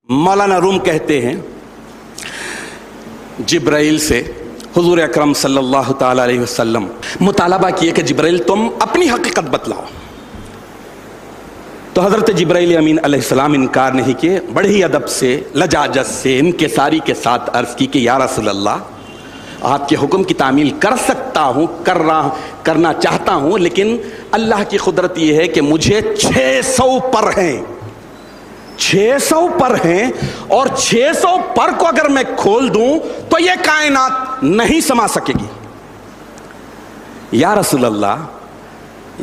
مولانا روم کہتے ہیں جبرائیل سے حضور اکرم صلی اللہ تعالی علیہ وسلم مطالبہ کیے کہ جبرائیل تم اپنی حقیقت بتلاؤ، تو حضرت جبرائیل امین علیہ السلام انکار نہیں کیے، بڑے ہی ادب سے لجاجت سے انکساری کے ساتھ عرض کی کہ یا رسول اللہ، آپ کے حکم کی تعمیل کر سکتا ہوں، کرنا چاہتا ہوں، لیکن اللہ کی قدرت یہ ہے کہ مجھے 600 پر ہیں، 600 پر ہیں، اور 600 پر کو اگر میں کھول دوں تو یہ کائنات نہیں سما سکے گی۔ یا رسول اللہ،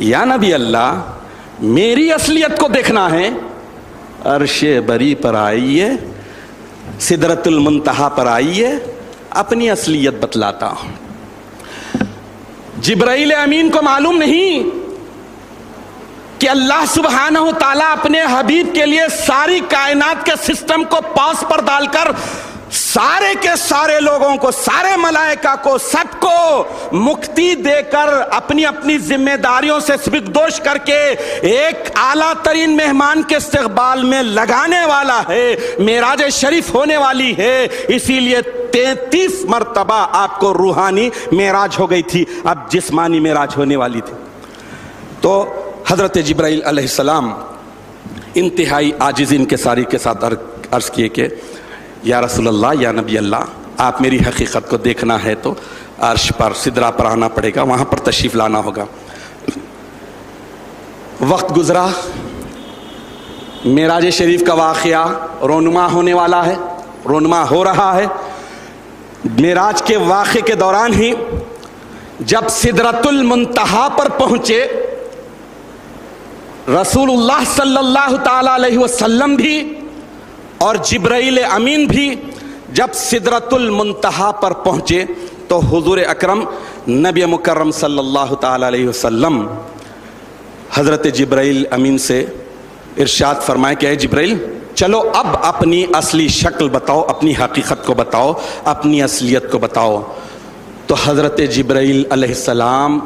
یا نبی اللہ، میری اصلیت کو دیکھنا ہے، عرش بری پر آئیے، سدرۃ المنتہا پر آئیے، اپنی اصلیت بتلاتا ہوں۔ جبرائیل امین کو معلوم نہیں کہ اللہ سبحانہ و تعالیٰ اپنے حبیب کے لیے ساری کائنات کے سسٹم کو پاس پر ڈال کر سارے کے سارے لوگوں کو، سارے ملائکہ کو، سب کو مکتی دے کر اپنی اپنی ذمہ داریوں سے سبکدوش کر کے ایک اعلیٰ ترین مہمان کے استقبال میں لگانے والا ہے۔ معراج شریف ہونے والی ہے، اسی لیے 33 مرتبہ آپ کو روحانی معراج ہو گئی تھی، اب جسمانی معراج ہونے والی تھی۔ تو حضرت جبرائیل علیہ السلام انتہائی عاجزی انکساری کے ساتھ عرض کیے کہ یا رسول اللہ، یا نبی اللہ، آپ میری حقیقت کو دیکھنا ہے تو عرش پر سدرہ پر آنا پڑے گا، وہاں پر تشریف لانا ہوگا۔ وقت گزرا، معراج شریف کا واقعہ رونما ہونے والا ہے، رونما ہو رہا ہے۔ معراج کے واقعے کے دوران ہی جب سدرۃ المنتہا پر پہنچے، رسول اللہ صلی اللہ تعالی علیہ وسلم بھی اور جبرائیل امین بھی جب سدرۃ المنتہا پر پہنچے تو حضور اکرم نبی مکرم صلی اللہ تعالی علیہ وسلم حضرت جبرائیل امین سے ارشاد فرمائے کہ اے جبرائیل، چلو اب اپنی اصلی شکل بتاؤ، اپنی حقیقت کو بتاؤ، اپنی اصلیت کو بتاؤ۔ تو حضرت جبرائیل علیہ السلام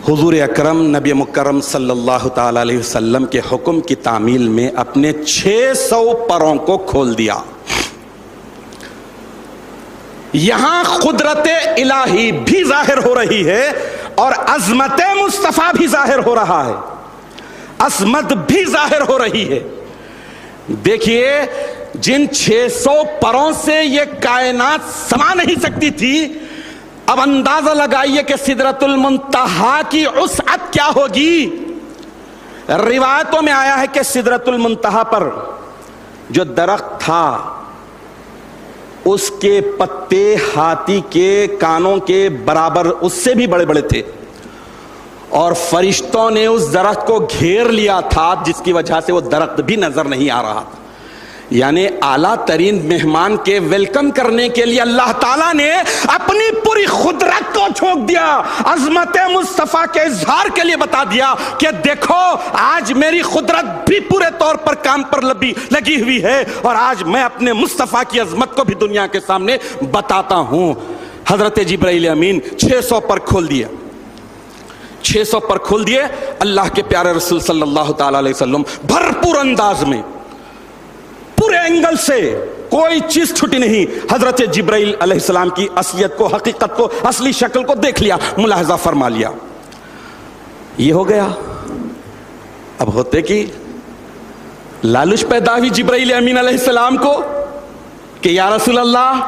حضور اکرم نبی مکرم صلی اللہ تعالی علیہ وسلم کے حکم کی تعمیل میں اپنے 600 پروں کو کھول دیا۔ یہاں قدرت الہی بھی ظاہر ہو رہی ہے اور عظمت مصطفیٰ بھی ظاہر ہو رہا ہے، عظمت بھی ظاہر ہو رہی ہے۔ دیکھیے، جن 600 پروں سے یہ کائنات سما نہیں سکتی تھی، اب اندازہ لگائیے کہ سدرۃ المنتہا کی وسعت کیا ہوگی۔ روایتوں میں آیا ہے کہ سدرۃ المنتہا پر جو درخت تھا اس کے پتے ہاتھی کے کانوں کے برابر، اس سے بھی بڑے بڑے تھے، اور فرشتوں نے اس درخت کو گھیر لیا تھا، جس کی وجہ سے وہ درخت بھی نظر نہیں آ رہا تھا۔ یعنی اعلیٰ ترین مہمان کے ویلکم کرنے کے لیے اللہ تعالیٰ نے اپنی پوری قدرت کو چھوڑ دیا، عظمت مصطفیٰ کے اظہار کے لیے بتا دیا کہ دیکھو آج میری قدرت بھی پورے طور پر کام پر لگی ہوئی ہے، اور آج میں اپنے مصطفیٰ کی عظمت کو بھی دنیا کے سامنے بتاتا ہوں۔ حضرت جبرائیل امین 600 پر کھول دیا، 600 پر کھول دیے۔ اللہ کے پیارے رسول صلی اللہ تعالی علیہ وسلم بھرپور انداز میں، پورے اینگل سے کوئی چیز چھٹی نہیں، حضرت جبرائیل علیہ السلام کی اصلیت کو، حقیقت کو، اصلی شکل کو دیکھ لیا، ملاحظہ فرما لیا۔ یہ ہو گیا۔ اب ہوتے کہ لالچ پیدا ہوئی جبرائیل امین علیہ السلام کو کہ یا رسول اللہ،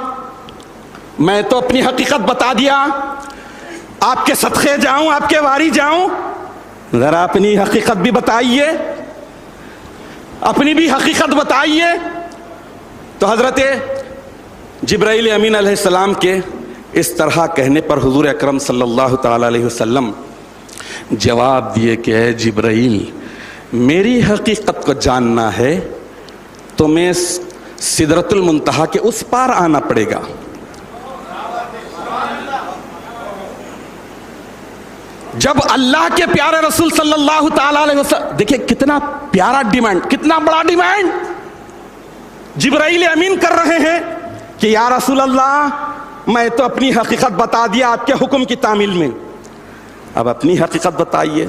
میں تو اپنی حقیقت بتا دیا، آپ کے صدقے جاؤں، آپ کے واری جاؤں، ذرا اپنی حقیقت بھی بتائیے، اپنی بھی حقیقت بتائیے۔ تو حضرت جبرائیل امین علیہ السلام کے اس طرح کہنے پر حضور اکرم صلی اللہ تعالی علیہ وسلم جواب دیے کہ اے جبرائیل، میری حقیقت کو جاننا ہے تو میں سدرۃ المنتہا کے اس پار آنا پڑے گا۔ جب اللہ کے پیارے رسول صلی اللہ تعالی علیہ وسلم، دیکھیں کتنا پیارا ڈیمانڈ، کتنا بڑا ڈیمانڈ جبرائیل امین کر رہے ہیں کہ یا رسول اللہ، میں تو اپنی حقیقت بتا دیا آپ کے حکم کی تعمیل میں، اب اپنی حقیقت بتائیے۔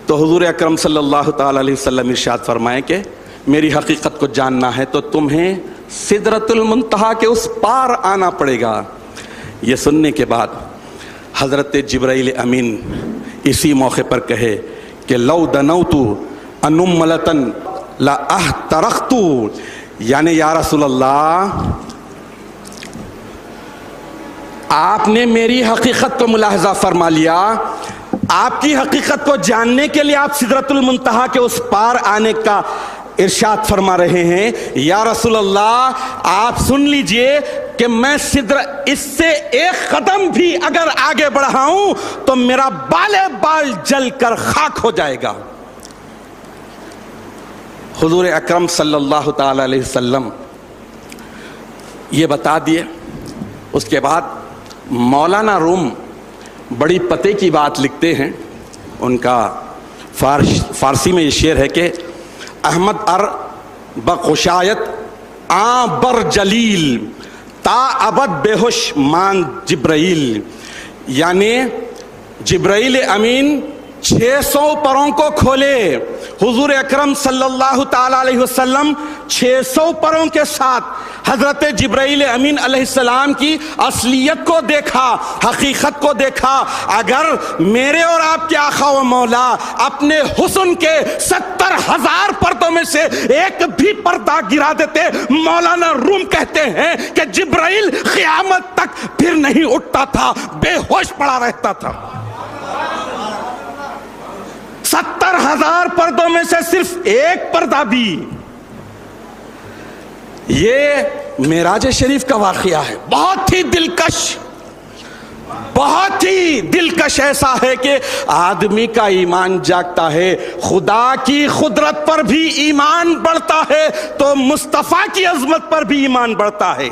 تو حضور اکرم صلی اللہ تعالی علیہ وسلم ارشاد فرمائے کہ میری حقیقت کو جاننا ہے تو تمہیں سدرۃ المنتہا کے اس پار آنا پڑے گا۔ یہ سننے کے بعد حضرت جبرائیل امین اسی موقع پر کہے کہ لو دنوت انملتن لا احترقت، یعنی یا رسول اللہ آپ نے میری حقیقت کو ملاحظہ فرما لیا، آپ کی حقیقت کو جاننے کے لیے آپ سدرۃ المنتہا کے اس پار آنے کا ارشاد فرما رہے ہیں۔ یا رسول اللہ آپ سن لیجئے کہ میں اس سے ایک قدم بھی اگر آگے بڑھاؤں تو میرا بال جل کر خاک ہو جائے گا۔ حضور اکرم صلی اللہ تعالی علیہ وسلم یہ بتا دیے۔ اس کے بعد مولانا روم بڑی پتے کی بات لکھتے ہیں، ان کا فارسی میں یہ شعر ہے کہ احمد ار بخشایت آ بر جلیل تا ابد بے ہوش مان جبرائیل، یعنی جبرائیل امین 600 پروں کو کھولے۔ حضور اکرم صلی اللہ تعالی علیہ وسلم 600 پروں کے ساتھ حضرت جبرائیل امین علیہ السلام کی اصلیت کو دیکھا، حقیقت کو دیکھا۔ اگر میرے اور آپ کے آقا و مولا اپنے حسن کے 70,000 پردوں میں سے ایک بھی پردہ گرا دیتے، مولانا روم کہتے ہیں کہ جبرائیل قیامت تک پھر نہیں اٹھتا تھا، بے ہوش پڑا رہتا تھا۔ 70,000 پردوں میں سے صرف ایک پردہ بھی۔ یہ معراج شریف کا واقعہ ہے، بہت ہی دلکش ایسا ہے کہ آدمی کا ایمان جاگتا ہے، خدا کی قدرت پر بھی ایمان بڑھتا ہے تو مصطفیٰ کی عظمت پر بھی ایمان بڑھتا ہے۔